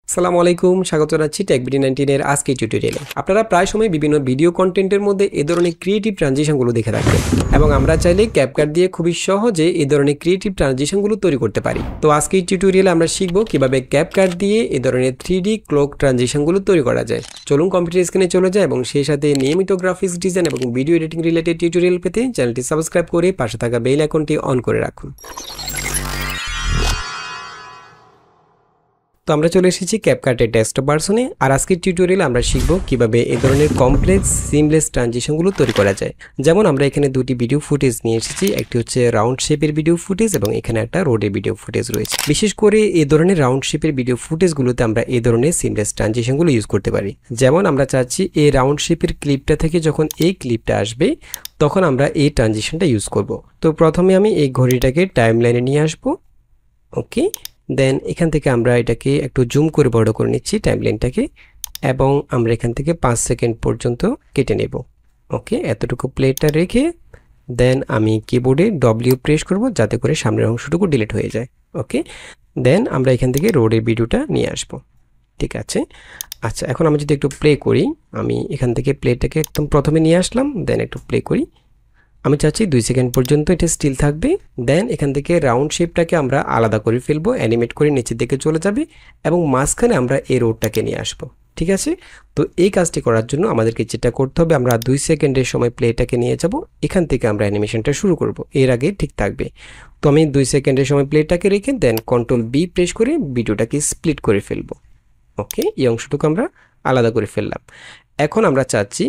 আসসালামু আলাইকুম, স্বাগত জানাচ্ছি টেকবিডি 19 এর আজকের টিউটোরিয়ালে। আপনারা প্রায় সময় বিভিন্ন ভিডিও কন্টেন্টের মধ্যে এই ধরনের ক্রিয়েটিভ ট্রানজিশনগুলো দেখে থাকবেন এবং আমরা চাইলে ক্যাপকাট দিয়ে খুবই সহজে এই ধরনের ক্রিয়েটিভ ট্রানজিশনগুলো তৈরি করতে পারি। তো আজকের টিউটোরিয়ালে আমরা শিখব কিভাবে ক্যাপকাট দিয়ে এই ধরনের 3D ক্লক ট্রানজিশনগুলো তৈরি করা যায়। চলুন কম্পিউটার স্ক্রিনে চলে যায় এবং সেই সাথে নিয়মিত গ্রাফিক্স ডিজাইন এবং ভিডিও এডিটিং রিলেটেড টিউটোরিয়াল পেতে চ্যানেলটি সাবস্ক্রাইব করে পাশে থাকা বেল আইকনটি অন করে রাখুন। তো আমরা চলে এসেছি ক্যাপকাটের ডেস্কটপ ভার্সনে। আর আজকের টিউটোরিয়ালে আমরা শিখব কিভাবে এই ধরনের কমপ্লেক্স সিমলেস ট্রানজিশনগুলো তৈরি করা যায়। যেমন আমরা এখানে দুটি ভিডিও ফুটেজ নিয়ে এসেছি, একটি হচ্ছে রাউন্ড শেপের ভিডিও ফুটেজ এবং এখানে একটা রোডের ভিডিও ফুটেজ রয়েছে। বিশেষ করে এই ধরনের রাউন্ড শেপের ভিডিও ফুটেজগুলোতে আমরা এই ধরনের সিমলেস ট্রানজিশনগুলো ইউজ করতে পারি। যেমন আমরা চাচ্ছি এই রাউন্ড শেপের ক্লিপটা থেকে যখন এই ক্লিপটা আসবে তখন আমরা এই ট্রানজিশনটা ইউজ করব। তো প্রথমে আমি এই ঘড়িটাকে টাইমলাইনে নিয়ে আসবো। ওকে, দেন এখান থেকে আমরা এটাকে একটু জুম করে বড় করে নিচ্ছি টাইমলাইনটাকে এবং আমরা এখান থেকে 5 সেকেন্ড পর্যন্ত কেটে নেব। ওকে, এতটুকু প্লেটা রেখে দেন আমি কিবোর্ডে ডব্লিউ প্রেস করব যাতে করে সামনের অংশটুকু ডিলিট হয়ে যায়। ওকে, দেন আমরা এখান থেকে রোডের ভিডিওটা নিয়ে আসব। ঠিক আছে, আচ্ছা এখন আমি যদি একটু প্লে করি, আমি এখান থেকে প্লেটাকে একদম প্রথমে নিয়ে আসলাম, দেন একটু প্লে করি। আমি চাচ্ছি 2 সেকেন্ড পর্যন্ত এটা স্টিল থাকবে। দেন এখান থেকে রাউন্ড শেপটাকে আমরা আলাদা করে ফেলবো, অ্যানিমেট করে নিচের দিকে চলে যাবে এবং মাঝখানে আমরা এই রোডটাকে নিয়ে আসবো। ঠিক আছে, তো এই কাজটি করার জন্য আমাদেরকে যেটা করতে হবে, আমরা 2 সেকেন্ডের সময় প্লেটাকে নিয়ে যাব, এখান থেকে আমরা অ্যানিমেশনটা শুরু করব, এর আগে ঠিক থাকবে। তো আমি 2 সেকেন্ডের সময় প্লেটাকে রেখে দেন কন্ট্রোল বি প্রেস করে ভিডিওটাকে স্প্লিট করে ফেলবো। ওকে, এই অংশটুকু আমরা আলাদা করে ফেললাম। এখন আমরা চাচ্ছি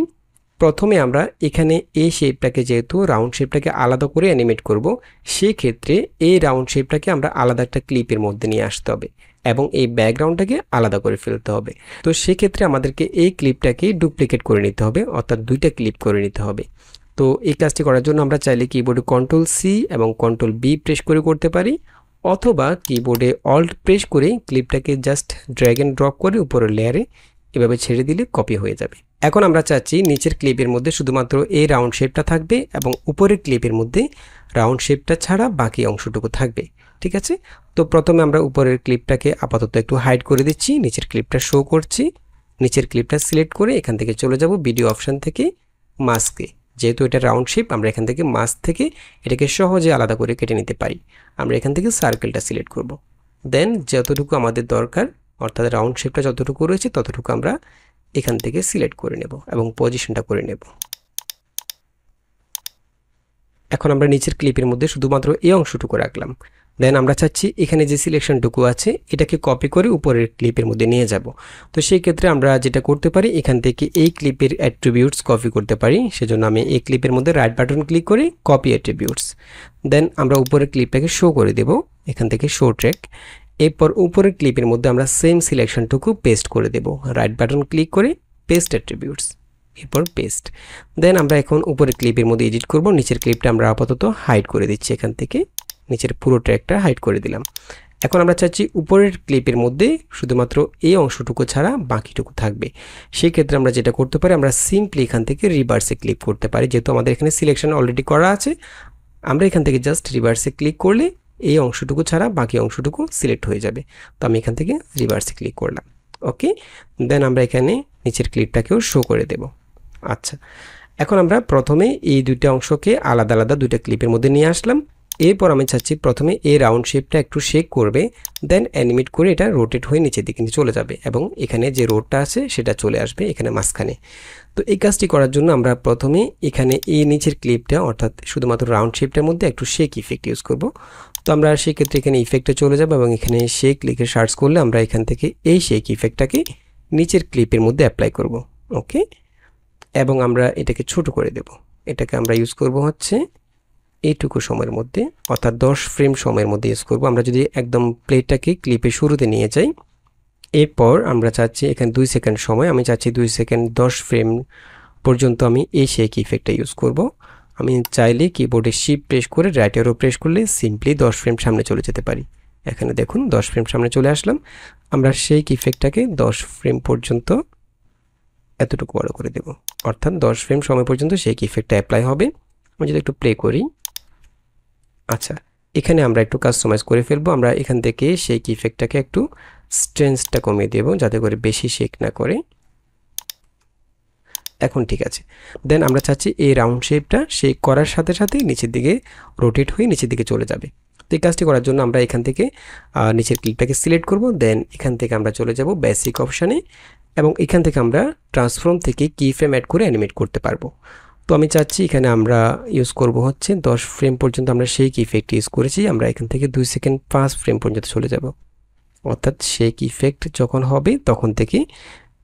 প্রথমে আমরা এখানে এই শেপটাকে, যেহেতু রাউন্ড শেপটাকে আলাদা করে অ্যানিমেট করব, সেক্ষেত্রে এই রাউন্ড শেপটাকে আমরা আলাদা একটা ক্লিপের মধ্যে নিয়ে আসতে হবে এবং এই ব্যাকগ্রাউন্ডটাকে আলাদা করে ফেলতে হবে। তো সেক্ষেত্রে আমাদেরকে এই ক্লিপটাকে ডুপ্লিকেট করে নিতে হবে, অর্থাৎ 2টা ক্লিপ করে নিতে হবে। তো এই কাজটি করার জন্য আমরা চাইলে কিবোর্ডে কন্ট্রোল সি এবং কন্ট্রোল বি প্রেস করে করতে পারি, অথবা কিবোর্ডে অল্ট প্রেস করে ক্লিপটাকে জাস্ট ড্র্যাগ এন্ড ড্রপ করে উপরের লেয়ারে এভাবে ছেড়ে দিলে কপি হয়ে যাবে। এখন আমরা চাচ্ছি নিচের ক্লিপের মধ্যে শুধুমাত্র এই রাউন্ড শেপটা থাকবে এবং উপরের ক্লিপের মধ্যে রাউন্ড শেপটা ছাড়া বাকি অংশটুকু থাকবে। ঠিক আছে, তো প্রথমে আমরা উপরের ক্লিপটাকে আপাতত একটু হাইড করে দিচ্ছি, নিচের ক্লিপটা শো করছি। নিচের ক্লিপটা সিলেক্ট করে এখান থেকে চলে যাব ভিডিও অপশান থেকে মাস্কে। যেহেতু এটা রাউন্ড শেপ, আমরা এখান থেকে মাস্ক থেকে এটাকে সহজে আলাদা করে কেটে নিতে পারি। আমরা এখান থেকে সার্কেলটা সিলেক্ট করব, দেন যতটুকু আমাদের দরকার অর্থাৎ রাউন্ড শেপটা যতটুকু রয়েছে ততটুকু আমরা এখান থেকে সিলেক্ট করে নেব এবং পজিশনটা করে নেব। এখন আমরা নিচের ক্লিপের মধ্যে শুধুমাত্র এই অংশটুকু রাখলাম। দেন আমরা চাচ্ছি এখানে যে সিলেকশনটুকু আছে এটাকে কপি করে উপরের ক্লিপের মধ্যে নিয়ে যাব। তো সেই ক্ষেত্রে আমরা যেটা করতে পারি, এখান থেকে এই ক্লিপের অ্যাট্রিবিউটস কপি করতে পারি। সেজন্য আমি এই ক্লিপের মধ্যে রাইট বাটন ক্লিক করে কপি অ্যাট্রিবিউটস, দেন আমরা উপরের ক্লিপটাকে শো করে দেব এখান থেকে শো ট্র্যাক। এরপর উপরের ক্লিপের মধ্যে আমরা সেম সিলেকশনটুকু পেস্ট করে দেব, রাইট বাটন ক্লিক করে পেস্ট অ্যাট্রিবিউটস, এরপর পেস্ট। দেন আমরা এখন উপরের ক্লিপের মধ্যে এডিট করব। নিচের ক্লিপটা আমরা আপাতত হাইড করে দিচ্ছি, এখান থেকে নিচের পুরো ট্র্যাকটা হাইড করে দিলাম। এখন আমরা চাচ্ছি উপরের ক্লিপের মধ্যে শুধুমাত্র এই অংশটুকু ছাড়া বাকিটুকু থাকবে। সেই ক্ষেত্রে আমরা যেটা করতে পারি, আমরা সিম্পলি এখান থেকে রিভার্সে ক্লিক করতে পারি। যেহেতু আমাদের এখানে সিলেকশন অলরেডি করা আছে, আমরা এখান থেকে জাস্ট রিভার্সে ক্লিক করলে এই অংশটুকু ছাড়া বাকি অংশটুকু সিলেক্ট হয়ে যাবে। তো আমি এখান থেকে রিভার্সে ক্লিক করলাম। ওকে, দেন আমরা এখানে নিচের ক্লিপটাকেও শো করে দেব। আচ্ছা, এখন আমরা প্রথমে এই দুইটা অংশকে আলাদা আলাদা 2টা ক্লিপের মধ্যে নিয়ে আসলাম। এরপর আমি চাচ্ছি প্রথমে এই রাউন্ড শেপটা একটু শেক করবে, দেন অ্যানিমেট করে এটা রোটেট হয়ে নিচের দিকে চলে যাবে এবং এখানে যে রোডটা আছে সেটা চলে আসবে এখানে মাঝখানে। তো এই কাজটি করার জন্য আমরা প্রথমে এখানে এই নিচের ক্লিপটা অর্থাৎ শুধুমাত্র রাউন্ড শেপটার মধ্যে একটু শেক ইফেক্ট ইউজ করব। তো আমরা সেক্ষেত্রে এখানে ইফেক্টে চলে যাব এবং এখানে শেক লিখে সার্চ করলে আমরা এখান থেকে এই শেক ইফেক্টটাকে নিচের ক্লিপের মধ্যে অ্যাপ্লাই করব। ওকে, এবং আমরা এটাকে ছোট করে দেব। এটাকে আমরা ইউজ করব হচ্ছে এইটুকু সময়ের মধ্যে, অর্থাৎ 10 ফ্রেম সময়ের মধ্যে ইউজ করব। আমরা যদি একদম প্লেটাকে ক্লিপে শুরুতে নিয়ে যাই, এরপর আমরা চাচ্ছি এখানে 2 সেকেন্ড সময়, আমি চাচ্ছি 2 সেকেন্ড 10 ফ্রেম পর্যন্ত আমি এই শেক ইফেক্টটা ইউজ করব। আমি চাইলে কিবোর্ডে শিফট প্রেস করে রাইট অ্যারো প্রেস করলে সিম্পলি 10 ফ্রেম সামনে চলে যেতে পারি। এখানে দেখুন 10 ফ্রেম সামনে চলে আসলাম। আমরা শেক ইফেক্টটাকে 10 ফ্রেম পর্যন্ত এতটুকু বড় করে দেব, অর্থাৎ 10 ফ্রেম সময় পর্যন্ত শেক ইফেক্টটা অ্যাপ্লাই হবে। আমি যদি একটু প্লে করি, আচ্ছা এখানে আমরা একটু কাস্টমাইজ করে ফেলবো। আমরা এখান থেকে শেক ইফেক্টটাকে একটু স্ট্রেংথটা কমিয়ে দেব যাতে করে বেশি শেক না করে। এখন ঠিক আছে। দেন আমরা চাচ্ছি এই রাউন্ড শেপটা শেক করার সাথে সাথে নিচের দিকে রোটেট হয়ে নিচের দিকে চলে যাবে। তো এই কাজটি করার জন্য আমরা এখান থেকে নিচের ক্লিপটাকে সিলেক্ট করব। দেন এখান থেকে আমরা চলে যাব বেসিক অপশানে এবং এখান থেকে আমরা ট্রান্সফর্ম থেকে কি ফ্রেম অ্যাড করে অ্যানিমেট করতে পারবো। তো আমি চাচ্ছি এখানে আমরা ইউজ করব হচ্ছে 10 ফ্রেম পর্যন্ত আমরা শেক ইফেক্ট ইউজ করেছি। আমরা এখান থেকে 2 সেকেন্ড 5 ফ্রেম পর্যন্ত চলে যাব, অর্থাৎ শেক ইফেক্ট যখন হবে তখন থেকে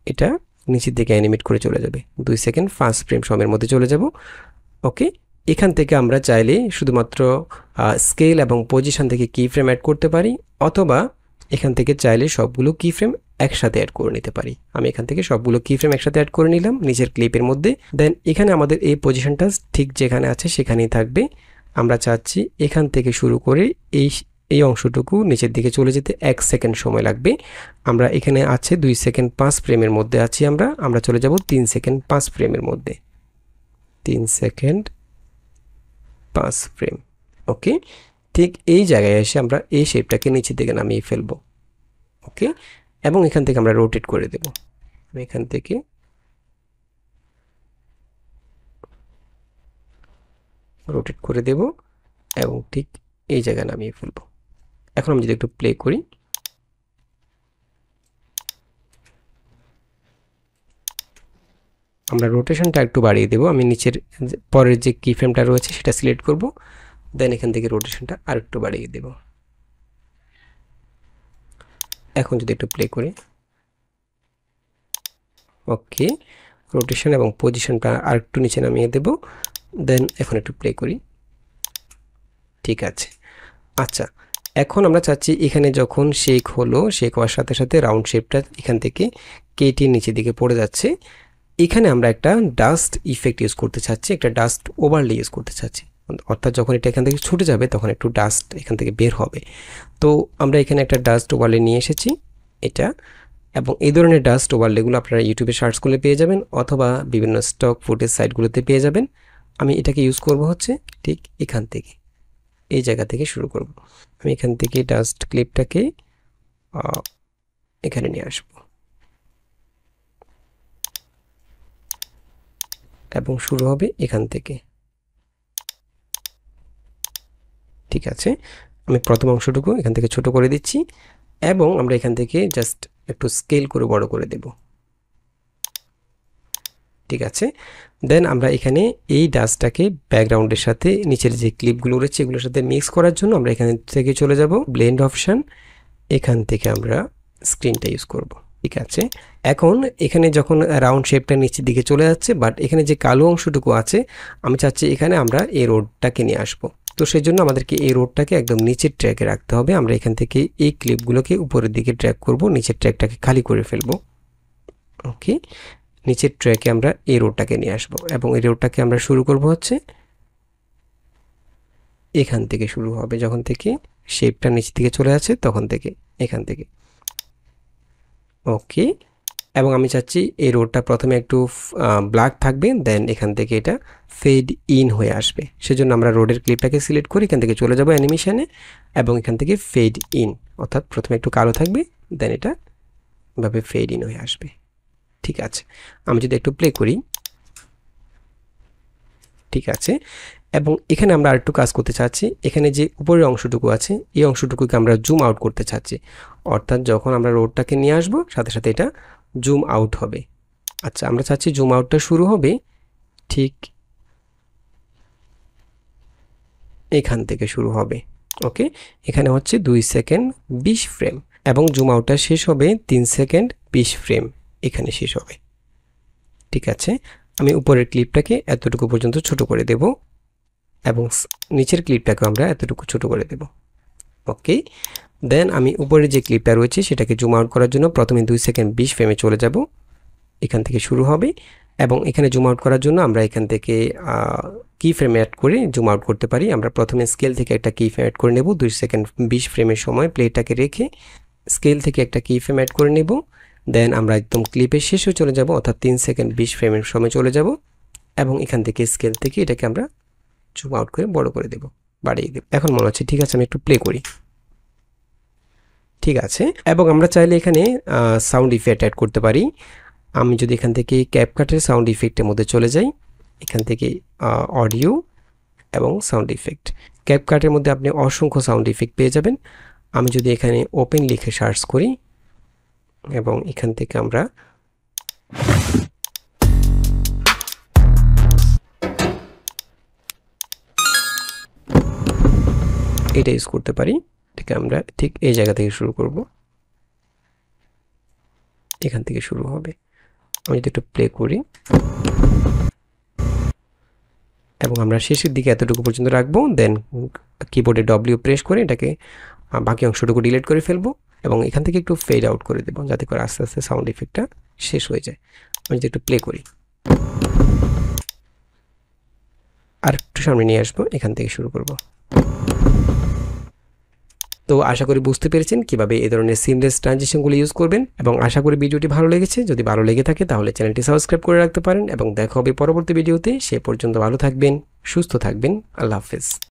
এটা নিচের দিকে অ্যানিমেট করে চলে যাবে। 2 সেকেন্ড 5 ফ্রেম সময়ের মধ্যে চলে যাব। ওকে, এখান থেকে আমরা চাইলে শুধুমাত্র স্কেল এবং পজিশন থেকে কি ফ্রেম অ্যাড করতে পারি, অথবা এখান থেকে চাইলে সবগুলো কি ফ্রেম একসাথে অ্যাড করে নিতে পারি। আমি এখান থেকে সবগুলো কি ফ্রেম একসাথে অ্যাড করে নিলাম নিচের ক্লিপের মধ্যে। দেন এখানে আমাদের এই পজিশনটা ঠিক যেখানে আছে সেখানেই থাকবে। আমরা চাচ্ছি এখান থেকে শুরু করে এই অংশটুকু নিচের দিকে চলে যেতে 1 সেকেন্ড সময় লাগবে। আমরা এখানে আছে 2 সেকেন্ড 5 ফ্রেমের মধ্যে আছি। আমরা চলে যাব 3 সেকেন্ড 5 ফ্রেমের মধ্যে। 3 সেকেন্ড 5 ফ্রেম। ওকে, ঠিক এই জায়গায় এসে আমরা এই শেপটাকে নিচের দিকে নামিয়ে ফেলবো। ওকে, এবং এখান থেকে আমরা রোটেট করে দেব। আমি এখান থেকে রোটেট করে দেব এবং ঠিক এই জায়গায় নামিয়ে ফেলবো। এখন আমি যদি একটু প্লে করি, আমরা রোটেশনটা একটু বাড়িয়ে দেব। আমি নিচের পরের যে কি ফ্রেমটা রয়েছে সেটা সিলেক্ট করব। দেন এখান থেকে রোটেশনটা আর একটু বাড়িয়ে দেব। এখন যদি একটু প্লে করি, ওকে, রোটেশন এবং পজিশনটা আর একটু নিচে নামিয়ে দেব। দেন এখন একটু প্লে করি, ঠিক আছে। আচ্ছা, এখন আমরা চাচ্ছি এখানে যখন শেক হলো, শেক হওয়ার সাথে সাথে রাউন্ড শেপটা এখান থেকে কেটে নিচের দিকে পড়ে যাচ্ছে। এখানে আমরা একটা ডাস্ট ইফেক্ট ইউজ করতে চাচ্ছি, একটা ডাস্ট ওভারলে ইউজ করতে চাচ্ছি। অর্থাৎ যখন এটা এখান থেকে ছুটে যাবে তখন একটু ডাস্ট এখান থেকে বের হবে। তো আমরা এখানে একটা ডাস্ট ওভারলে নিয়ে এসেছি এটা, এবং এই ধরনের ডাস্ট ওভারলেগুলো আপনারা ইউটিউবে সার্চ করলে পেয়ে যাবেন, অথবা বিভিন্ন স্টক ফুটেজ সাইটগুলোতে পেয়ে যাবেন। আমি এটাকে ইউজ করব হচ্ছে ঠিক এখান থেকে, এই জায়গা থেকে শুরু করব। আমি এখান থেকে ডাস্ট ক্লিপটাকে এখানে নিয়ে আসব এবং শুরু হবে এখান থেকে। ঠিক আছে, আমি প্রথম অংশটুকু এখান থেকে ছোট করে দিচ্ছি এবং আমরা এখান থেকে জাস্ট একটু স্কেল করে বড় করে দেব। ঠিক আছে, দেন আমরা এখানে এই ডাস্টটাকে ব্যাকগ্রাউন্ডের সাথে নিচের যে ক্লিপগুলো রয়েছে এগুলোর সাথে মিক্স করার জন্য আমরা এখান থেকে চলে যাব ব্লেন্ড অপশান। এখান থেকে আমরা স্ক্রিনটা ইউজ করব। ঠিক আছে, এখন এখানে যখন রাউন্ড শেপটা নিচের দিকে চলে যাচ্ছে, বাট এখানে যে কালো অংশটুকু আছে আমি চাচ্ছি এখানে আমরা এই রোডটাকে নিয়ে আসবো। তো সেই জন্য আমাদেরকে এই রোডটাকে একদম নিচের ট্র্যাকে রাখতে হবে। আমরা এখান থেকে এই ক্লিপগুলোকে উপরের দিকে ট্র্যাক করব, নিচের ট্র্যাকটাকে খালি করে ফেলবো। ওকে, নিচের ট্র্যাকে আমরা এই রোডটাকে নিয়ে আসব এবং এই রোডটাকে আমরা শুরু করব হচ্ছে এখান থেকে শুরু হবে, যখন থেকে শেপটা নিচের দিকে চলে আসে তখন থেকে, এখান থেকে। ওকে, এবং আমি চাচ্ছি এই রোডটা প্রথমে একটু ব্ল্যাক থাকবে, দেন এখান থেকে এটা ফেড ইন হয়ে আসবে। সেজন্য আমরা রোডের ক্লিপটাকে সিলেক্ট করি, এখান থেকে চলে যাব অ্যানিমেশনে এবং এখান থেকে ফেড ইন, অর্থাৎ প্রথমে একটু কালো থাকবে, দেন এটা এভাবে ফেড ইন হয়ে আসবে। ঠিক আছে, আমি যদি একটু প্লে করি, ঠিক আছে। এবং এখানে আমরা আরেকটু কাজ করতে চাচ্ছি, এখানে যে উপরের অংশটুকু আছে এই অংশটুকুকে আমরা জুম আউট করতে চাচ্ছি, অর্থাৎ যখন আমরা রোডটাকে নিয়ে আসবো সাথে সাথে এটা জুম আউট হবে। আচ্ছা, আমরা চাচ্ছি জুম আউটটা শুরু হবে ঠিক এখান থেকে শুরু হবে। ওকে, এখানে হচ্ছে 2 সেকেন্ড 20 ফ্রেম এবং জুম আউটটা শেষ হবে 3 সেকেন্ড 20 ফ্রেম, এখানে শেষ হবে। ঠিক আছে, আমি উপরের ক্লিপটাকে এতটুকু পর্যন্ত ছোট করে দেব এবং নিচের ক্লিপটাকে আমরা এতটুকু ছোট করে দেব। ওকে, দেন আমি উপরে যে ক্লিপটা রয়েছে সেটাকে জুম আউট করার জন্য প্রথমে 2 সেকেন্ড 20 ফ্রেমে চলে যাব, এখান থেকে শুরু হবে। এবং এখানে জুম আউট করার জন্য আমরা এখান থেকে কি ফ্রেম অ্যাড করে জুম আউট করতে পারি। আমরা প্রথমে স্কেল থেকে একটা কি ফ্রেম অ্যাড করে নেব, 2 সেকেন্ড 20 ফ্রেমের সময় প্লেটাকে রেখে স্কেল থেকে একটা কি ফ্রেম অ্যাড করে নেব। দেন আমরা একদম ক্লিপের শেষে চলে যাব, অর্থাৎ 3 সেকেন্ড 20 ফ্রেমের সময় চলে যাব এবং এখান থেকে স্কেল থেকে এটাকে আমরা জুম আউট করে বড় করে দেব, বাড়িয়ে দেব। এখন মনে হচ্ছে ঠিক আছে, আমি একটু প্লে করি। ঠিক আছে। এবং আমরা চাইলে এখানে সাউন্ড ইফেক্ট অ্যাড করতে পারি। আমি যদি এখান থেকে ক্যাপকাটের সাউন্ড ইফেক্টের মধ্যে চলে যাই, এখান থেকে অডিও এবং সাউন্ড ইফেক্ট, ক্যাপকাটের মধ্যে আপনি অসংখ্য সাউন্ড ইফেক্ট পেয়ে যাবেন। আমি যদি এখানে ওপেন লিখে সার্চ করি এবং এখান থেকে আমরা এটা ইউজ করতে পারি। ঠিক আমরা ঠিক এই জায়গা থেকে শুরু করব, এখান থেকে শুরু হবে। আমি যদি একটু প্লে করি এবং আমরা শেষের দিকে এতটুকু পর্যন্ত রাখবো, দেন কিবোর্ডে ডব্লিউ প্রেস করে এটাকে বাকি অংশটুকু ডিলিট করে ফেলবো এবং এখান থেকে একটু ফেড আউট করে দেবো, যাতে করে আস্তে আস্তে সাউন্ড ইফেক্টটা শেষ হয়ে যায়। আমি যদি একটু প্লে করি আর একটু সামনে নিয়ে আসবো, এখান থেকে শুরু করব। তো আশা করি বুঝতে পেরেছেন কিভাবে এই ধরনের সিমলেস ট্রানজিশনগুলো ইউজ করবেন, এবং আশা করি ভিডিওটি ভালো লেগেছে। যদি ভালো লেগে থাকে তাহলে চ্যানেলটি সাবস্ক্রাইব করে রাখতে পারেন এবং দেখা হবে পরবর্তী ভিডিওতে। সে পর্যন্ত ভালো থাকবেন, সুস্থ থাকবেন। আল্লাহ হাফেজ।